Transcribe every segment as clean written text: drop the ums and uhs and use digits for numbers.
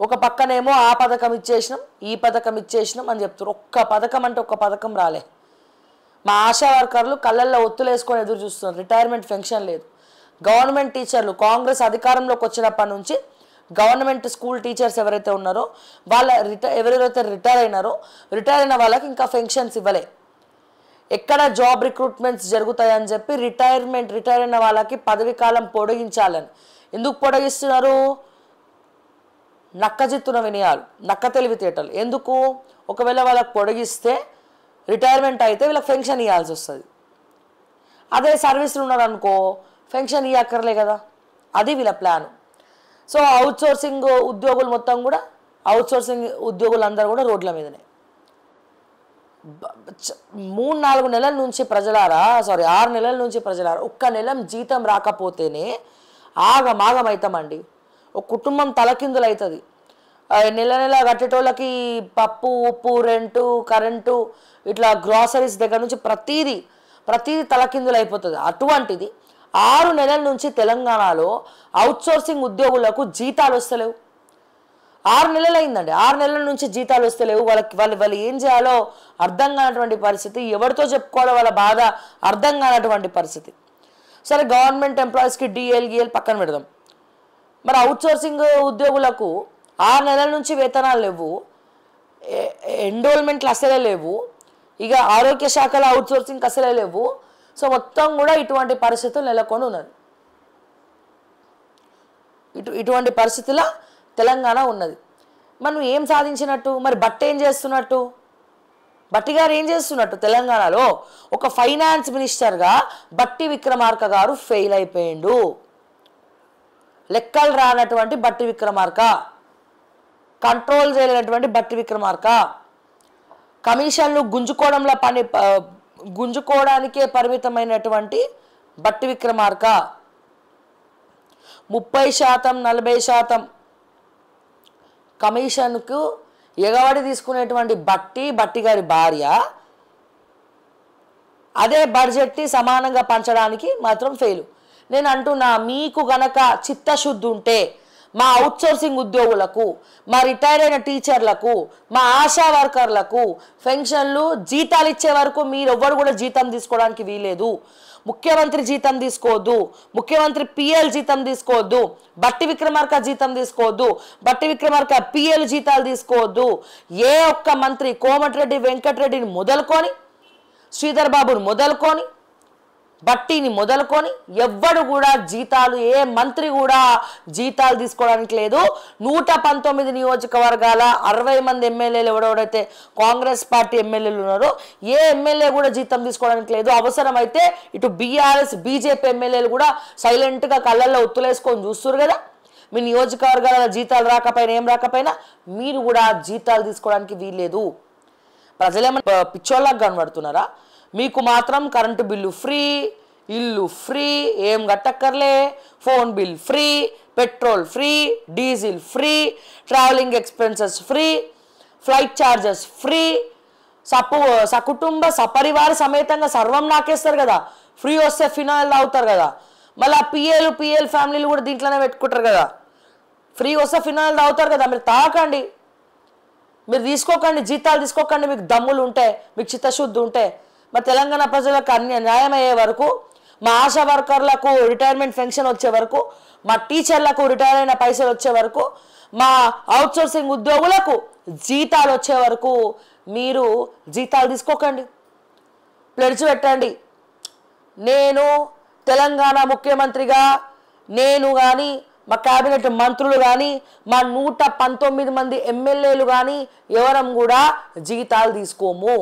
ఒక పక్కనేమో ఆ పథకం ఇచ్చేసినాం ఈ పథకం ఇచ్చేసినాం అని చెప్తారు. ఒక్క పథకం అంటే ఒక్క పథకం రాలే. మా ఆశా వర్కర్లు కళ్ళల్లో ఒత్తులు వేసుకొని ఎదురు చూస్తున్నారు. రిటైర్మెంట్ పెన్షన్ లేదు. గవర్నమెంట్ టీచర్లు కాంగ్రెస్ అధికారంలోకి వచ్చినప్పటి నుంచి గవర్నమెంట్ స్కూల్ టీచర్స్ ఎవరైతే ఉన్నారో ఎవరైతే రిటైర్ అయిన వాళ్ళకి ఇంకా పెన్షన్స్ ఇవ్వలే. ఎక్కడ జాబ్ రిక్రూట్మెంట్స్ జరుగుతాయని చెప్పి రిటైర్ అయిన వాళ్ళకి పదవి కాలం పొడిగించాలని. ఎందుకు పొడిగిస్తున్నారు? నక్కజిత్తున వినయాలు, నక్క తెలివితేటలు. ఎందుకు? ఒకవేళ వాళ్ళకి పొడిగిస్తే రిటైర్మెంట్ అయితే వీళ్ళకి పెన్షన్ ఇవ్వాల్సి వస్తుంది. అదే సర్వీసులు ఉన్నారనుకో పెన్షన్ ఇవ్వక్కర్లే కదా. అది వీళ్ళ ప్లాన్. సో అవుట్సోర్సింగ్ ఉద్యోగులు మొత్తం కూడా ఉద్యోగులందరూ కూడా రోడ్ల మీదనే. 3-4 నెలల నుంచి ప్రజలారా 6 నెలల నుంచి ప్రజలారా ఒక్క నెల జీతం రాకపోతేనే ఆగమాగమవుతామండి. ఒక కుటుంబం తలకిందులు అవుతుంది. నెల కట్టేటోళ్ళకి పప్పు ఉప్పు రెంటు కరెంటు ఇట్లా గ్రాసరీస్ దగ్గర నుంచి ప్రతిదీ తలకిందులు అయిపోతుంది. అటువంటిది 6 నెలల నుంచి తెలంగాణలో అవుట్సోర్సింగ్ ఉద్యోగులకు జీతాలు వస్తలేవు. 6 నెలలు అయిందండి. 6 నెలల నుంచి జీతాలు వస్తలేవు. వాళ్ళు ఏం చేయాలో అర్థం కానటువంటి పరిస్థితి. ఎవరితో చెప్పుకోవాలో వాళ్ళ బాధ అర్థం కానటువంటి పరిస్థితి. సరే గవర్నమెంట్ ఎంప్లాయీస్కి డిఎల్ పక్కన పెడదాం. మరి అవుట్సోర్సింగ్ ఉద్యోగులకు 6 నెలల నుంచి వేతనాలు లేవు, ఎన్రోల్మెంట్లు అసలే లేవు, ఇక ఆరోగ్య శాఖల అవుట్సోర్సింగ్ అసలే లేవు. సో మొత్తం కూడా ఇటువంటి పరిస్థితులు నెలకొని ఉన్నది. ఇటువంటి పరిస్థితుల తెలంగాణ ఉన్నది. మనం ఏం సాధించినట్టు? మరి బట్టి ఏం చేస్తున్నట్టు? బట్టి గారు ఏం చేస్తున్నట్టు? తెలంగాణలో ఒక ఫైనాన్స్ మినిస్టర్గా బట్టి విక్రమార్క గారు ఫెయిల్ అయిపోయిండు. లెక్కలు రానటువంటి బట్టి విక్రమార్క, కంట్రోల్ చేయలేనటువంటి బట్టి విక్రమార్క, కమిషన్లు గుంజుకోవడానికే పరిమితమైనటువంటి బట్టి విక్రమార్క, 30% 40% కమిషన్కు ఎగబడి తీసుకునేటువంటి బట్టి గారి భార్య అదే బడ్జెట్ని సమానంగా పంచడానికి మాత్రం ఫెయిల్. నేను అంటున్నా, మీకు గనక చిత్తశుద్ధి ఉంటే మా అవుట్సోర్సింగ్ ఉద్యోగులకు, మా రిటైర్ అయిన టీచర్లకు, మా ఆశా వర్కర్లకు పెన్షన్లు జీతాలు ఇచ్చే వరకు మీరు ఎవ్వరు కూడా జీతం తీసుకోవడానికి వీలేదు. ముఖ్యమంత్రి జీతం తీసుకోవద్దు, ముఖ్యమంత్రి పిఎల్ జీతం తీసుకోవద్దు, బట్టి విక్రమార్క జీతం తీసుకోవద్దు, బట్టి విక్రమార్క పిఎల్ జీతాలు తీసుకోవద్దు. ఏ ఒక్క మంత్రి కోమటిరెడ్డి వెంకటరెడ్డిని మొదలుకొని, శ్రీధర్ బాబుని మొదలుకొని, బట్టిని మొదలుకొని ఎవ్వడు కూడా జీతాలు, ఏ మంత్రి కూడా జీతాలు తీసుకోవడానికి లేదు. 119 నియోజకవర్గాల 60 మంది ఎమ్మెల్యేలు ఎవడెవడైతే కాంగ్రెస్ పార్టీ ఎమ్మెల్యేలు ఉన్నారో ఏ ఎమ్మెల్యే కూడా జీతం తీసుకోవడానికి లేదు. అవసరమైతే ఇటు బీఆర్ఎస్ బీజేపీ ఎమ్మెల్యేలు కూడా సైలెంట్గా కళ్ళల్లో ఒత్తులేసుకొని చూస్తారు కదా. మీ నియోజకవర్గాల జీతాలు రాకపోయినా ఏం రాకపోయినా మీరు కూడా జీతాలు తీసుకోవడానికి వీల్లేదు. ప్రజలేమన్నా పిచ్చోళ్ళకి కనబడుతున్నారా? మీకు మాత్రం కరెంటు బిల్లు ఫ్రీ, ఇల్లు ఫ్రీ, ఏం కట్టక్కర్లే, phone bill free, petrol free, diesel free, travelling expenses free, flight charges free, సకుటుంబ సపరివార సమేతంగా సర్వం నాకేస్తారు కదా. ఫ్రీ వస్తే ఫినాయిల్ తాగుతారు కదా. మళ్ళీ పిఎల్ ఫ్యామిలీలు కూడా దీంట్లోనే పెట్టుకుంటారు కదా. ఫ్రీ వస్తే ఫినాయిల్ తాగుతారు కదా. మీరు తాగకండి, మీరు తీసుకోకండి, జీతాలు తీసుకోకండి. మీకు దమ్ములు ఉంటే, మీకు చిత్తశుద్ధి ఉంటే. మా తెలంగాణ ప్రజలకు న్యాయం అయ్యే వరకు, మా ఆశా వర్కర్లకు రిటైర్మెంట్ పెన్షన్ వచ్చే వరకు, మా టీచర్లకు రిటైర్ అయిన పైసలు వచ్చే వరకు, మా అవుట్సోర్సింగ్ ఉద్యోగులకు జీతాలు వచ్చే వరకు మీరు జీతాలు తీసుకోకండి. ప్లెడ్జ్ పెట్టండి. నేను తెలంగాణ ముఖ్యమంత్రిగా నేను కానీ, మా క్యాబినెట్ మంత్రులు కానీ, మా 119 మంది ఎమ్మెల్యేలు కానీ ఎవరం కూడా జీతాలు తీసుకోము.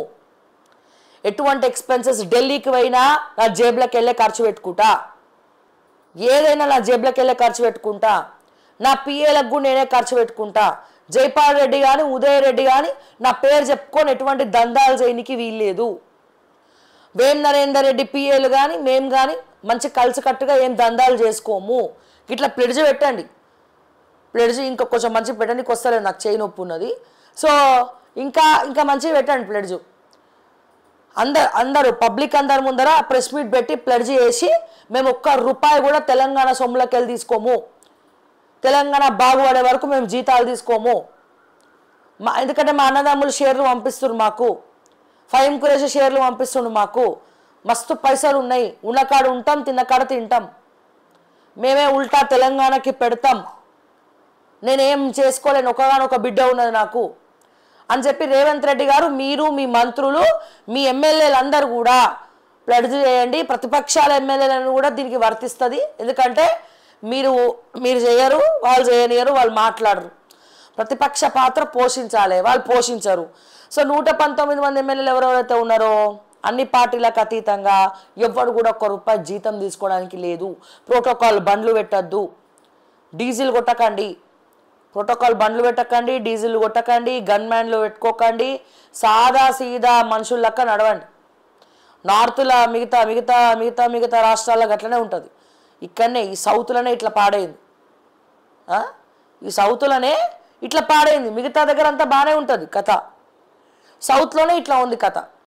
ఎటువంటి ఎక్స్పెన్సెస్ ఢిల్లీకి పోయినా నా జేబులోకి వెళ్ళే ఖర్చు పెట్టుకుంటా, ఏదైనా నా జేబులోకి వెళ్ళే ఖర్చు పెట్టుకుంటా, నా పిఏలకు కూడా నేనే ఖర్చు పెట్టుకుంటా. జైపాల్ రెడ్డి కానీ ఉదయ్ రెడ్డి కానీ నా పేరు చెప్పుకొని ఎటువంటి దందాలు చేయనికి వీల్లేదు. వేం నరేందర్ రెడ్డి పిఏలు కానీ మేము కానీ మంచి కలిసికట్టుగా ఏం దందాలు చేసుకోము. ఇట్లా ప్లెడ్జ్ పెట్టండి. ప్లెడ్జ్ ఇంకా కొంచెం మంచిగా పెట్టండి. వస్తలేదు, నాకు చేయి నొప్పి ఉన్నది. సో ఇంకా మంచిగా పెట్టండి ప్లెడ్జ్. అందరూ పబ్లిక్ అందరి ముందర ప్రెస్ మీట్ పెట్టి ప్లెడ్జ్ చేసి మేము ఒక్క రూపాయి కూడా తెలంగాణ సొమ్ములకి వెళ్ళి తీసుకోము, తెలంగాణ బాగుపడే వరకు మేము జీతాలు తీసుకోము. ఎందుకంటే మా అన్నదమ్ములు షేర్లు పంపిస్తున్నారు మాకు, ఫైమ్ కురేష షేర్లు పంపిస్తుండ్రు మాకు, మస్తు పైసలు ఉన్నాయి, ఉన్నకాడ ఉంటాం, తిన్నకాడ తింటాం, మేమే ఉల్టా తెలంగాణకి పెడతాం, నేనేం చేసుకోలేను, ఒకగానొక బిడ్డ ఉన్నది నాకు అని చెప్పి రేవంత్ రెడ్డి గారు, మీరు మీ మంత్రులు మీ ఎమ్మెల్యేలు అందరూ కూడా ప్లెడ్జ్ చేయండి. ప్రతిపక్షాల ఎమ్మెల్యేలను కూడా దీనికి వర్తిస్తుంది. ఎందుకంటే మీరు చేయరు, వాళ్ళు చేయనియరు, వాళ్ళు మాట్లాడరు. ప్రతిపక్ష పాత్ర పోషించాలి, వాళ్ళు పోషించరు. సో 119 మంది ఎమ్మెల్యేలు ఎవరెవరైతే ఉన్నారో అన్ని పార్టీలకు అతీతంగా ఎవ్వరు కూడా ₹1 జీతం తీసుకోవడానికి లేదు. ప్రోటోకాల్ బండ్లు పెట్టద్దు, డీజిల్ కొట్టకండి, ప్రోటోకాల్ బండ్లు పెట్టకండి, డీజిల్ కొట్టకండి, గన్ మ్యాన్లు పెట్టుకోకండి, సాదా సీదా మనుషుల లెక్క నడవండి. నార్త్లో మిగతా రాష్ట్రాలకు అట్లనే ఉంటుంది. ఇక్కడనే ఈ సౌత్లోనే ఇట్లా పాడైంది, ఈ సౌత్లోనే ఇట్లా పాడైంది. మిగతా దగ్గర అంతా బాగానే ఉంటుంది కథ, సౌత్లోనే ఇట్లా ఉంది కథ.